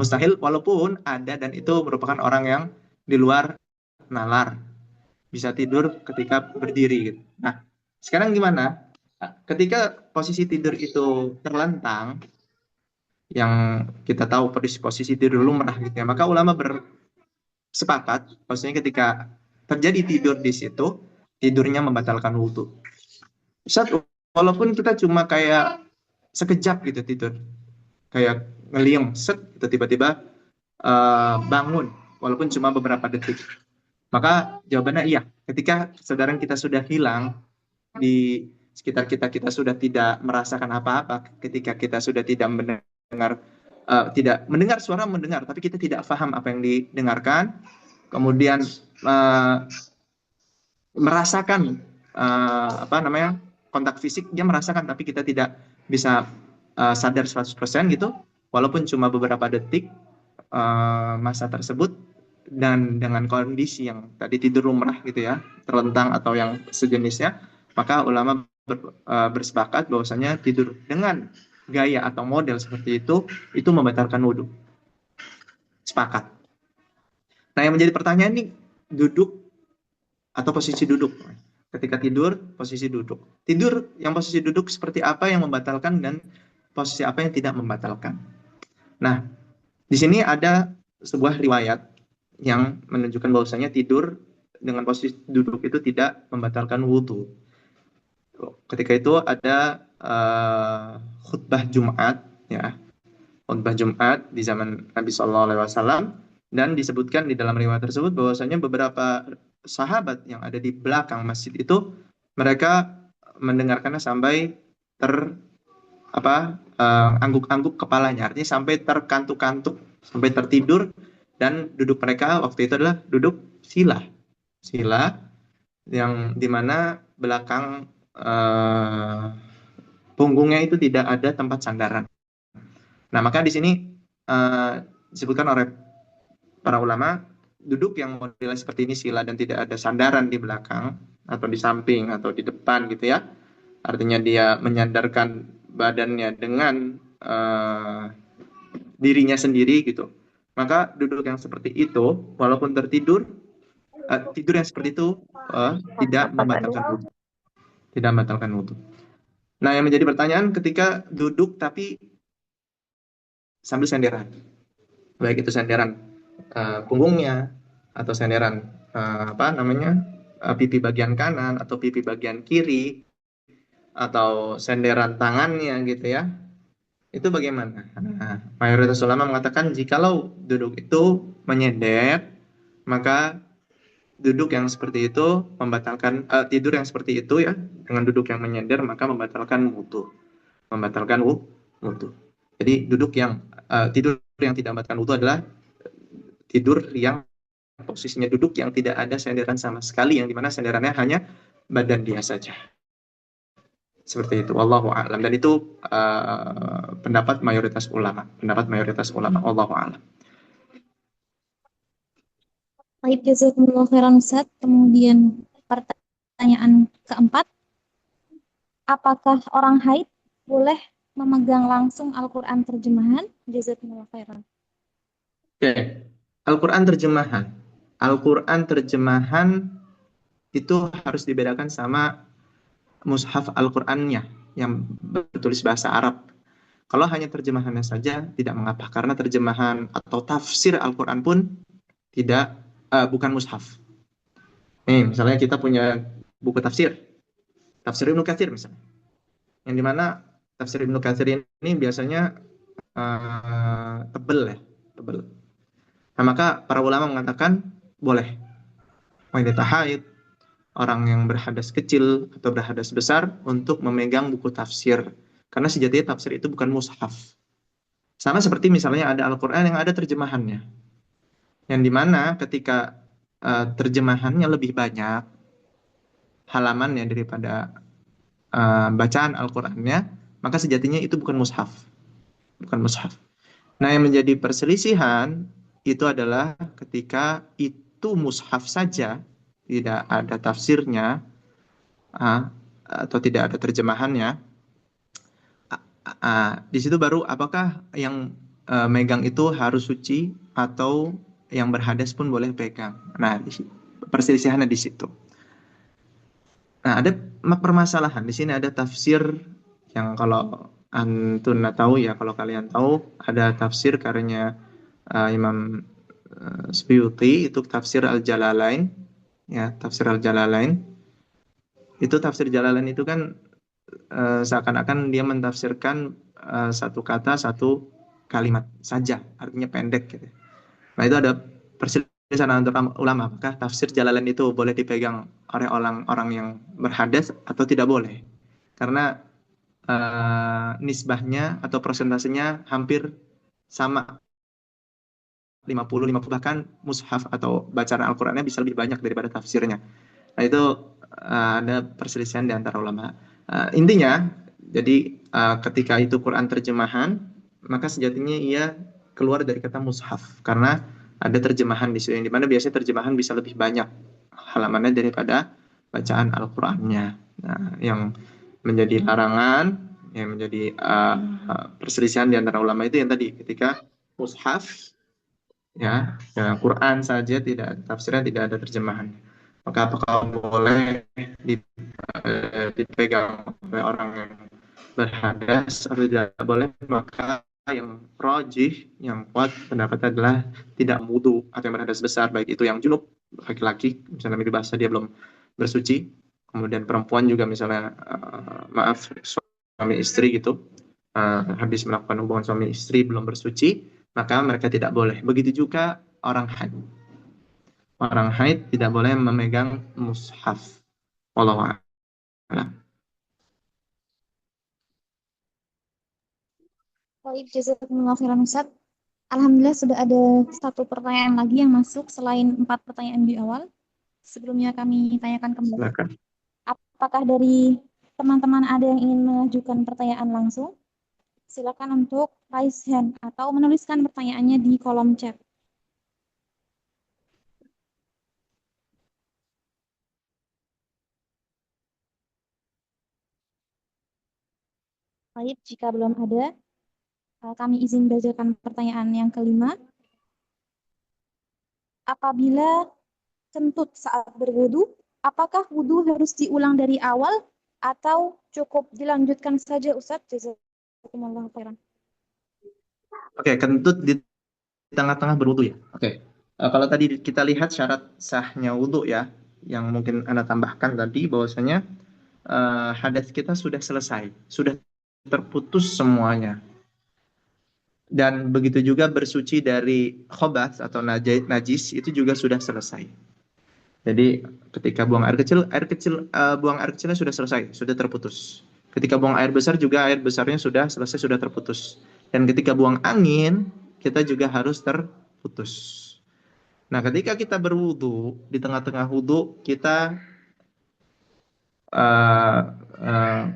mustahil, walaupun ada, dan itu merupakan orang yang di luar nalar, bisa tidur ketika berdiri gitu. Nah, sekarang gimana? Ketika posisi tidur itu terlentang, yang kita tahu posisi tidur lumrah gitu ya, maka ulama bersepakat maksudnya ketika terjadi tidur di situ, tidurnya membatalkan wudhu. Walaupun kita cuma kayak sekejap gitu tidur, kayak ngeliung set gitu, tiba-tiba bangun walaupun cuma beberapa detik, maka jawabannya iya. Ketika kesadaran kita sudah hilang, di sekitar kita sudah tidak merasakan apa-apa, ketika kita sudah tidak mendengar suara, mendengar tapi kita tidak paham apa yang didengarkan, kemudian merasakan kontak fisik, dia merasakan tapi kita tidak bisa sadar 100% gitu, walaupun cuma beberapa detik masa tersebut, dan dengan kondisi yang tadi tidur lumrah gitu ya, terlentang atau yang sejenisnya, maka ulama bersepakat bahwasanya tidur dengan gaya atau model seperti itu membatalkan wudhu. Sepakat. Nah, yang menjadi pertanyaan ini, duduk atau posisi duduk. Ketika tidur, posisi duduk. Tidur yang posisi duduk seperti apa yang membatalkan, dan posisi apa yang tidak membatalkan. Nah, di sini ada sebuah riwayat yang menunjukkan bahwasanya tidur dengan posisi duduk itu tidak membatalkan wudhu. Ketika itu ada khutbah Jumat, ya, khutbah Jumat di zaman Nabi SAW, dan disebutkan di dalam riwayat tersebut bahwasanya beberapa sahabat yang ada di belakang masjid itu, mereka mendengarkannya sampai angguk-angguk kepalanya, artinya sampai terkantuk-kantuk, sampai tertidur, dan duduk mereka waktu itu adalah duduk sila yang dimana belakang punggungnya itu tidak ada tempat sandaran. Nah, maka di sini disebutkan oleh para ulama, duduk yang modelnya seperti ini sila dan tidak ada sandaran di belakang atau di samping atau di depan gitu ya. Artinya dia menyandarkan badannya dengan dirinya sendiri gitu. Maka duduk yang seperti itu, walaupun tertidur, tidur yang seperti itu tidak membatalkan wudhu. Tidak membatalkan wudhu. Nah, yang menjadi pertanyaan ketika duduk tapi sambil senderan, baik itu senderan punggungnya atau senderan pipi bagian kanan atau pipi bagian kiri atau senderan tangannya gitu ya. Itu bagaimana? Nah, mayoritas ulama mengatakan jikalau duduk itu menyender, maka duduk yang seperti itu membatalkan tidur yang seperti itu ya, dengan duduk yang menyender maka membatalkan wudhu. Membatalkan wudhu. Jadi duduk yang tidur yang tidak membatalkan wudhu adalah tidur yang posisinya duduk yang tidak ada senderan sama sekali, yang dimana senderannya hanya badan dia saja. Seperti itu, wallahu a'lam. Dan itu pendapat mayoritas ulama. Wallahu a'lam. Baik, jazakumullah khairan Ustaz. Kemudian pertanyaan keempat, apakah orang haid boleh memegang langsung Al-Quran terjemahan? Jazakumullah khairan. Oke, Al-Quran terjemahan. Al-Quran terjemahan itu harus dibedakan sama mushaf Al-Qurannya yang bertulis bahasa Arab. Kalau hanya terjemahannya saja tidak mengapa, karena terjemahan atau tafsir Al-Quran pun bukan mushaf. Nih, misalnya kita punya buku tafsir Ibnu Katsir misalnya, yang dimana tafsir Ibnu Katsir ini biasanya tebel. Nah, maka para ulama mengatakan boleh wanita haid, orang yang berhadas kecil atau berhadas besar untuk memegang buku tafsir, karena sejatinya tafsir itu bukan mushaf. Sama seperti misalnya ada Al-Quran yang ada terjemahannya, yang dimana ketika terjemahannya lebih banyak halamannya daripada bacaan Al-Qurannya, maka sejatinya itu bukan mushaf. Nah, yang menjadi perselisihan itu adalah ketika itu mushaf saja, tidak ada tafsirnya atau tidak ada terjemahannya, di situ baru apakah yang megang itu harus suci atau yang berhadas pun boleh pegang. Nah, perselisihannya di situ. Nah, ada permasalahan di sini, ada tafsir yang kalau antun tahu ya, kalau kalian tahu ada tafsir karya Imam Suyuti, itu tafsir Al-Jalalain ya, tafsir Al-Jalalain. Itu tafsir Jalalain itu kan seakan-akan dia mentafsirkan satu kata satu kalimat saja, artinya pendek gitu. Nah, itu ada perselisihan antara ulama, apakah tafsir Jalalain itu boleh dipegang oleh orang-orang yang berhadas atau tidak boleh, karena nisbahnya atau persentasenya hampir sama, 50-50, bahkan mushaf atau bacaan Al-Qurannya bisa lebih banyak daripada tafsirnya. Nah, itu ada perselisihan di antara ulama. Intinya, jadi ketika itu Quran terjemahan, maka sejatinya ia keluar dari kata mushaf, karena ada terjemahan di situ, yang dimana biasanya terjemahan bisa lebih banyak halamannya daripada bacaan Al-Qurannya. Nah, yang menjadi larangan, yang menjadi perselisihan di antara ulama itu yang tadi, ketika mushaf ya Quran saja tidak tafsirnya, tidak ada terjemahan, maka apakah boleh dipegang oleh orang yang berhadas atau tidak boleh? Maka yang rajih, yang kuat pendapatnya adalah tidak wudu, atau yang berhadas besar, baik itu yang junub laki-laki misalnya mimpi basah dia belum bersuci, kemudian perempuan juga misalnya suami istri gitu, habis melakukan hubungan suami istri belum bersuci, maka mereka tidak boleh. Begitu juga orang haid. Orang haid tidak boleh memegang mushaf. Wallahu a'lam. Baik, jazakumullah khairan Ustaz. Alhamdulillah sudah ada satu pertanyaan lagi yang masuk selain 4 pertanyaan di awal. Sebelumnya kami tanyakan kembali, Silakan. apakah dari teman-teman ada yang ingin mengajukan pertanyaan langsung, silakan untuk raise hand atau menuliskan pertanyaannya di kolom chat. Baik, jika belum ada, kami izin bacakan pertanyaan yang kelima. Apabila kentut saat berwudu, apakah wudu harus diulang dari awal atau cukup dilanjutkan saja, Ustadz? Jazakumullah khairan. Oke, kentut di tengah-tengah berwudu ya. Oke. Kalau tadi kita lihat syarat sahnya wudu ya, yang mungkin Anda tambahkan tadi bahwasanya hadas kita sudah selesai, sudah terputus semuanya. Dan begitu juga bersuci dari khobath atau najis itu juga sudah selesai. Jadi ketika buang air kecil buang air kecilnya sudah selesai, sudah terputus. Ketika buang air besar juga air besarnya sudah selesai, sudah terputus. Dan ketika buang angin kita juga harus terputus. Nah, ketika kita berwudu di tengah-tengah wudu kita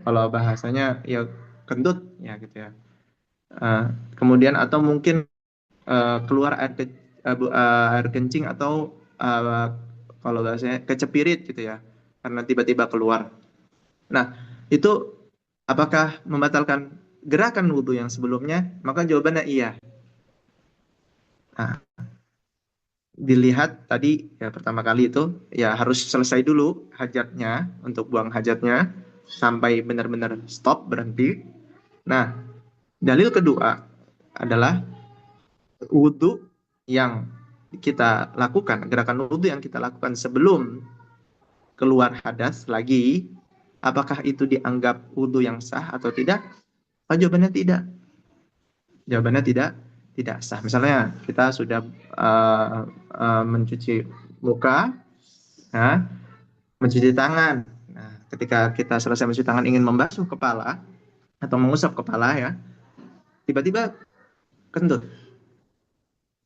kalau bahasanya ya kentut ya gitu ya. Kemudian atau mungkin keluar air kencing atau kalau bahasanya kecepirit gitu ya, karena tiba-tiba keluar. Nah, itu apakah membatalkan gerakan wudhu yang sebelumnya? Maka jawabannya iya. Nah, dilihat tadi ya pertama kali itu ya harus selesai dulu hajatnya, untuk buang hajatnya sampai benar-benar stop, berhenti. Nah, dalil kedua adalah wudhu yang kita lakukan, gerakan wudhu yang kita lakukan sebelum keluar hadas lagi, apakah itu dianggap wudhu yang sah atau tidak? Jawabannya tidak. Jawabannya tidak sah. Misalnya kita sudah mencuci muka, nah, mencuci tangan. Nah, ketika kita selesai mencuci tangan ingin membasuh kepala atau mengusap kepala ya, tiba-tiba kentut.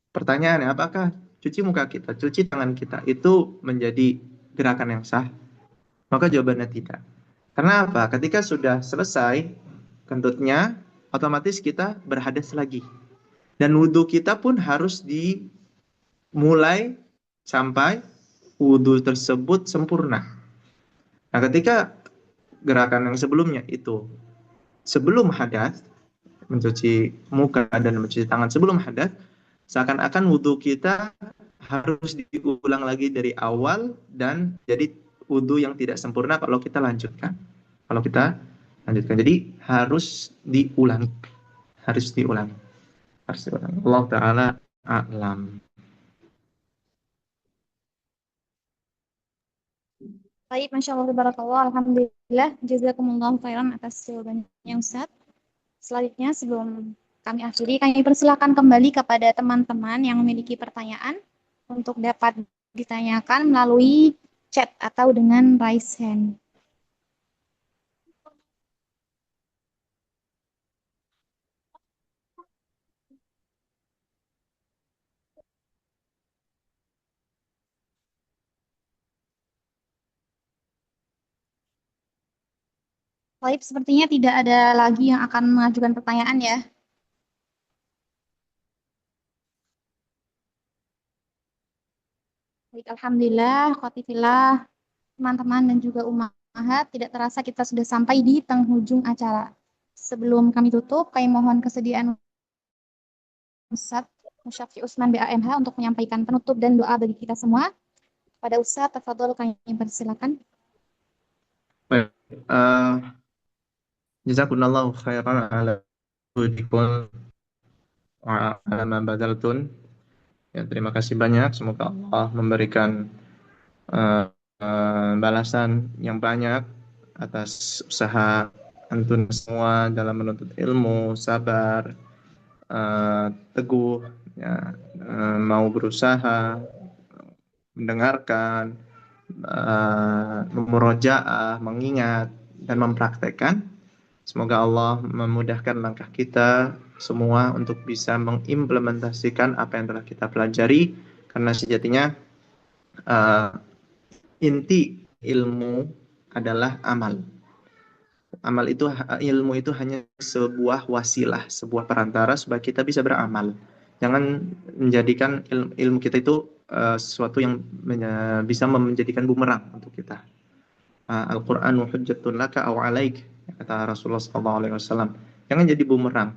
Pertanyaannya, apakah cuci muka kita, cuci tangan kita itu menjadi gerakan yang sah? Maka jawabannya tidak. Karena apa? Ketika sudah selesai kentutnya, otomatis kita berhadas lagi. Dan wudhu kita pun harus dimulai sampai wudhu tersebut sempurna. Nah, ketika gerakan yang sebelumnya itu sebelum hadas, mencuci muka dan mencuci tangan sebelum hadas, seakan-akan wudhu kita harus diulang lagi dari awal dan jadi wudhu yang tidak sempurna kalau kita lanjutkan. Kalau kita lanjutkan, jadi harus diulangi, harus diulangi, harus diulangi. Allah Taala a'lam. Baik, Masya Allah, Barakallah, Alhamdulillah, Jazakumullah khairan atas jawabannya, Ustadz. Selanjutnya, sebelum kami akhiri, kami persilakan kembali kepada teman-teman yang memiliki pertanyaan untuk dapat ditanyakan melalui chat atau dengan raise hand. Baik, sepertinya tidak ada lagi yang akan mengajukan pertanyaan ya. Baik, Alhamdulillah, khotifillah, teman-teman dan juga ummahat, tidak terasa kita sudah sampai di penghujung acara. Sebelum kami tutup, kami mohon kesediaan Ustadz Musyafi Usman BAMH untuk menyampaikan penutup dan doa bagi kita semua. Pada Ustadz, tafadhol kami persilakan. Baik, jazakumullahu khairan ala wujudikum wa ala ma badaltun. Ya, terima kasih banyak. Semoga Allah memberikan balasan yang banyak atas usaha antum semua dalam menuntut ilmu, sabar, teguh, ya, mau berusaha, mendengarkan, memurojaah, mengingat, dan mempraktekkan. Semoga Allah memudahkan langkah kita semua untuk bisa mengimplementasikan apa yang telah kita pelajari, karena sejatinya inti ilmu adalah amal. Ilmu itu hanya sebuah wasilah, sebuah perantara supaya kita bisa beramal. Jangan menjadikan ilmu kita itu sesuatu yang bisa menjadikan bumerang untuk kita. Al-Qur'anu hujjatun laka aw alaik, kata Rasulullah SAW. Jangan jadi bumerang.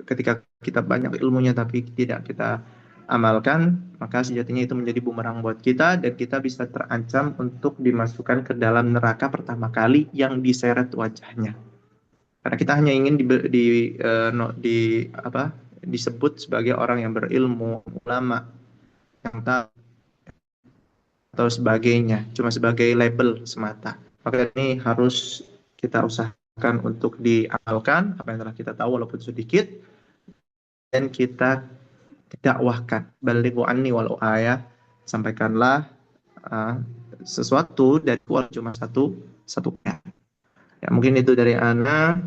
Ketika kita banyak ilmunya tapi tidak kita amalkan, maka sejatinya itu menjadi bumerang buat kita dan kita bisa terancam untuk dimasukkan ke dalam neraka pertama kali yang diseret wajahnya. Karena kita hanya ingin disebut sebagai orang yang berilmu, ulama, yang tahu atau sebagainya, cuma sebagai label semata. Maka ini harus kita usahakan untuk diamalkan apa yang telah kita tahu walaupun sedikit, dan kita dakwahkan. Balighu anni walau ayah, sampaikanlah sesuatu dari cuma satu ayat. Ya, mungkin itu dari Ana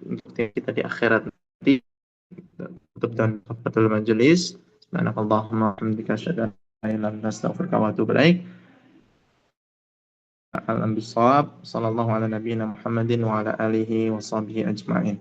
untuk kita di akhirat nanti. Tutup dan kafatul majelis. Subhanakallahumma wa bihamdika asyhadu an la ilaha illa anta astaghfiruka wa atubu ilaik. Al bisawab. Sallallahu ala nabiyyina Muhammadin wa ala alihi wa sahbihi ajma'in.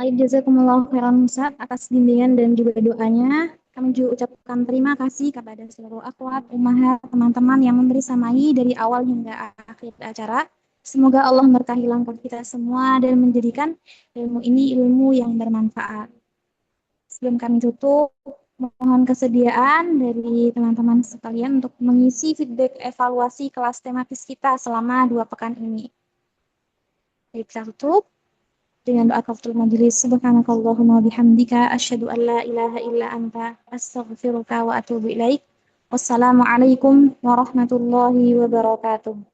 Baik, jazakumullah khairan Ustaz atas bimbingan dan juga doanya. Kami juga ucapkan terima kasih kepada seluruh akhwat, ummahat, teman-teman yang membersamai dari awal hingga akhir acara. Semoga Allah berkahi langkah kita semua dan menjadikan ilmu ini ilmu yang bermanfaat. Sebelum kami tutup, mohon kesediaan dari teman-teman sekalian untuk mengisi feedback evaluasi kelas tematis kita selama 2 pekan ini. Baik, kita tutup dengan doa kafatul majelis. Subhanakallahumma bihamdika asyhadu an la ilaha illa anta astaghfiruka wa atubu ilaik. Wassalamualaikum warahmatullahi wabarakatuh.